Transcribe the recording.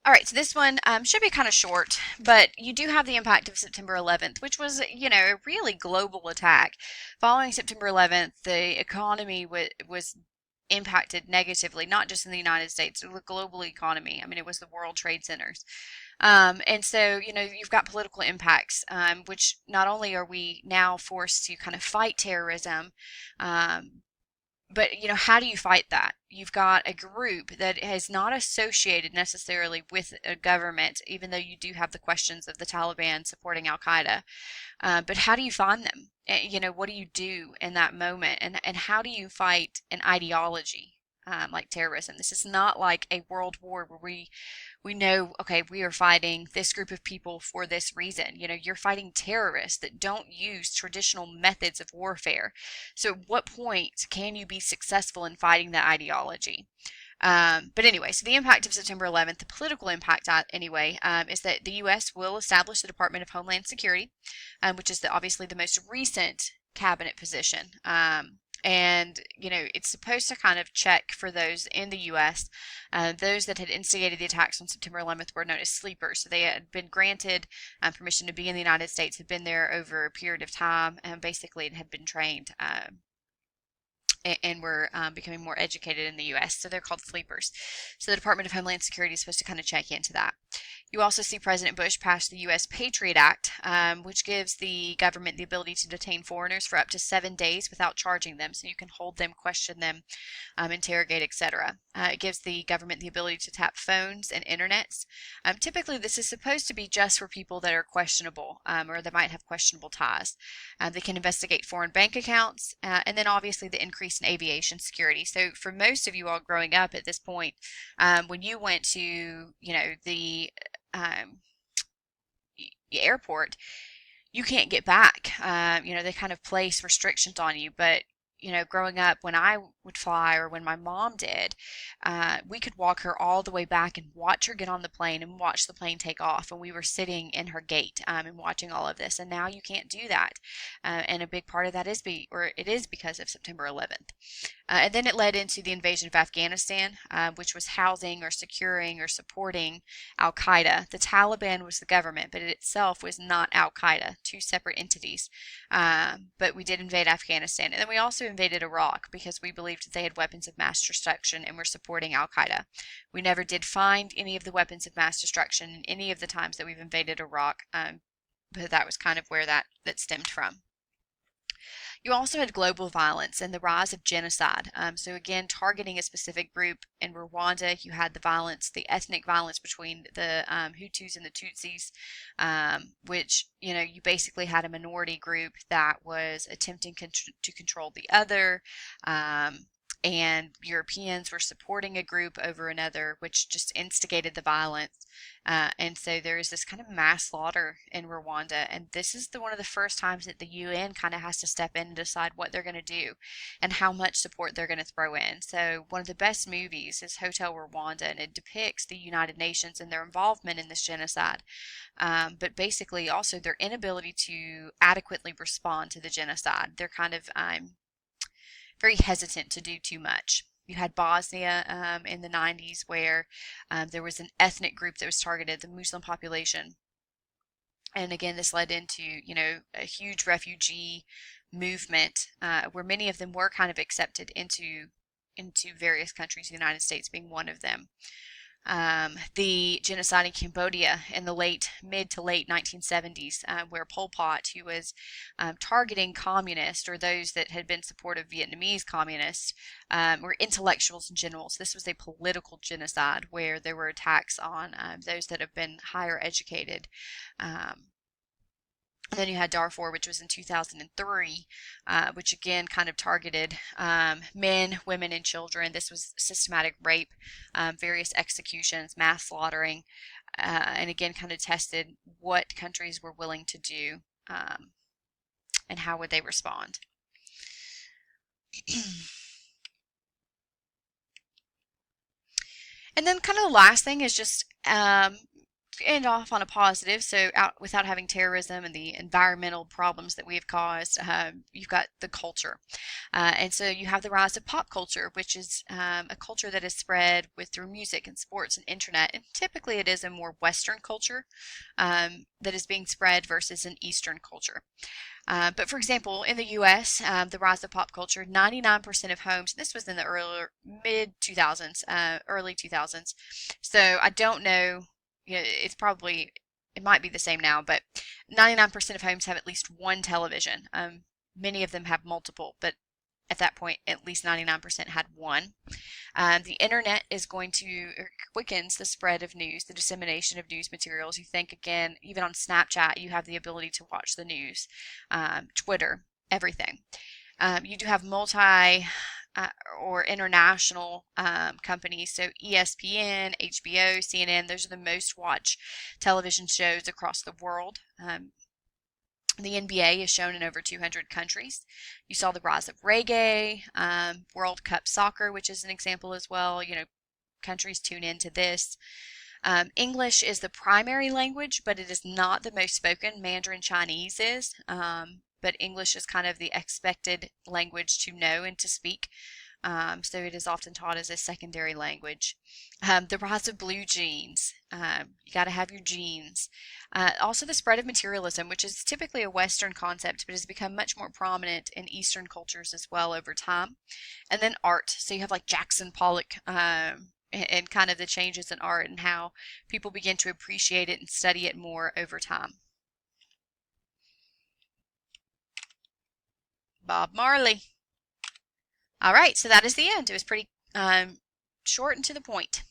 All right, so this one should be kind of short, but you do have the impact of September 11th, which was, a really global attack. Following September 11th, the economy was impacted negatively, not just in the United States, it was the global economy. I mean, it was the World Trade Centers. And so, you've got political impacts, which not only are we now forced to kind of fight terrorism, um, but how do you fight that? You've got a group that is not associated necessarily with a government, even though you do have the questions of the Taliban supporting Al Qaeda. But how do you find them? What do you do in that moment? And how do you fight an ideology like terrorism? This is not like a world war where we know, okay, we are fighting this group of people for this reason. You're fighting terrorists that don't use traditional methods of warfare. So at what point can you be successful in fighting that ideology? But anyway, so the impact of September 11th, the political impact anyway, is that the U.S. will establish the Department of Homeland Security, which is obviously the most recent cabinet position. And it's supposed to kind of check for those in the U.S. Those that had instigated the attacks on September 11th were known as sleepers. So they had been granted permission to be in the United States, had been there over a period of time, and basically had been trained. And were becoming more educated in the U.S. So they're called sleepers. So the Department of Homeland Security is supposed to kind of check into that. You also see President Bush pass the U.S. Patriot Act, which gives the government the ability to detain foreigners for up to 7 days without charging them. So you can hold them, question them, interrogate, etc. It gives the government the ability to tap phones and internets. Typically, this is supposed to be just for people that are questionable or that might have questionable ties. They can investigate foreign bank accounts, and then obviously the increase in aviation security. So for most of you all growing up at this point, when you went to, the um, airport, you can't get back. They kind of place restrictions on you, but growing up, when I would fly or when my mom did, we could walk her all the way back and watch her get on the plane and watch the plane take off. And we were sitting in her gate and watching all of this. And now you can't do that. And a big part of that it is because of September 11th. And then it led into the invasion of Afghanistan, which was housing or securing or supporting Al Qaeda. The Taliban was the government, but it itself was not Al Qaeda, two separate entities. But we did invade Afghanistan. And then we also invaded Iraq because we believed that they had weapons of mass destruction and were supporting Al Qaeda. We never did find any of the weapons of mass destruction in any of the times that we've invaded Iraq, but that was kind of where that stemmed from. You also had global violence and the rise of genocide. So again, targeting a specific group. In Rwanda, you had the violence, the ethnic violence between the Hutus and the Tutsis, which, you basically had a minority group that was attempting to control the other. And Europeans were supporting a group over another, which just instigated the violence. And so there is this kind of mass slaughter in Rwanda, and this is one of the first times that the UN kind of has to step in and decide what they're going to do and how much support they're going to throw in. So one of the best movies is Hotel Rwanda, and it depicts the United Nations and their involvement in this genocide, but basically also their inability to adequately respond to the genocide. They're kind of very hesitant to do too much. You had Bosnia in the 90s where there was an ethnic group that was targeted, the Muslim population. And again, this led into, a huge refugee movement where many of them were kind of accepted into various countries, the United States being one of them. The genocide in Cambodia in the mid to late 1970s, where Pol Pot, who was targeting communists or those that had been supportive of Vietnamese communists, or intellectuals in general. So this was a political genocide where there were attacks on those that have been higher educated. And then you had Darfur, which was in 2003, which again kind of targeted men, women, and children. This was systematic rape, various executions, mass slaughtering, and again kind of tested what countries were willing to do and how would they respond. And then kind of the last thing is just end off on a positive, so without having terrorism and the environmental problems that we have caused, you've got the culture. And so you have the rise of pop culture, which is a culture that is spread through music and sports and internet. And typically it is a more Western culture that is being spread versus an Eastern culture. But for example, in the US, the rise of pop culture, 99% of homes, this was in the mid 2000s, early 2000s. So I don't know, it's probably, it might be the same now, but 99% of homes have at least one television. Many of them have multiple, but at that point, at least 99% had one. The internet is going to quickens the spread of news, the dissemination of news materials. You think again, even on Snapchat, you have the ability to watch the news, Twitter, everything. You do have multi or international companies, so ESPN, HBO, CNN. Those are the most watched television shows across the world. The NBA is shown in over 200 countries. You saw the rise of reggae, World Cup soccer, which is an example as well. Countries tune into this. English is the primary language, but it is not the most spoken. Mandarin Chinese is, but English is kind of the expected language to know and to speak. So it is often taught as a secondary language. The rise of blue jeans. You got to have your jeans. Also the spread of materialism, which is typically a Western concept, but has become much more prominent in Eastern cultures as well over time. And then art. So you have like Jackson Pollock, and kind of the changes in art and how people begin to appreciate it and study it more over time. Bob Marley. All right, so that is the end. It was pretty short and to the point.